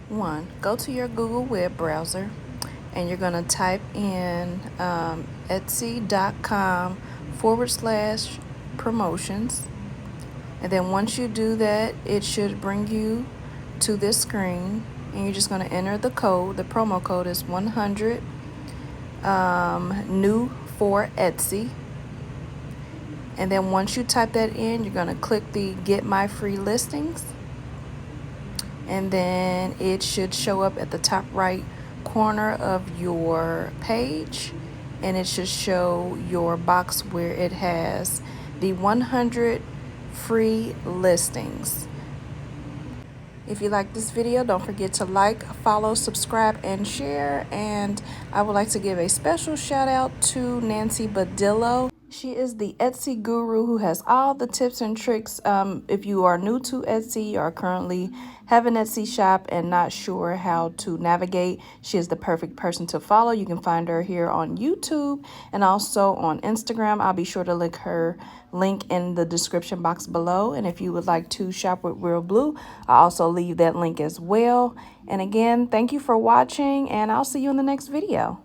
One, go to your Google web browser and you're going to type in etsy.com/promotions. And then once you do that, it should bring you to this screen. And you're just going to enter the code. The promo code is 100 new for Etsy. And then once you type that in, you're going to click the Get My Free Listings. And then it should show up at the top right corner of your page. And it should show your box where it has the 100 free listings. If you like this video, don't forget to like, follow, subscribe, and share. And I would like to give a special shout out to Nancy Badillo. She is the Etsy guru who has all the tips and tricks. If you are new to Etsy or currently have an Etsy shop and not sure how to navigate, she is the perfect person to follow. You can find her here on YouTube and also on Instagram. I'll be sure to link her link in the description box below. And if you would like to shop with Real Blue, I'll also leave that link as well. And again, thank you for watching, and I'll see you in the next video.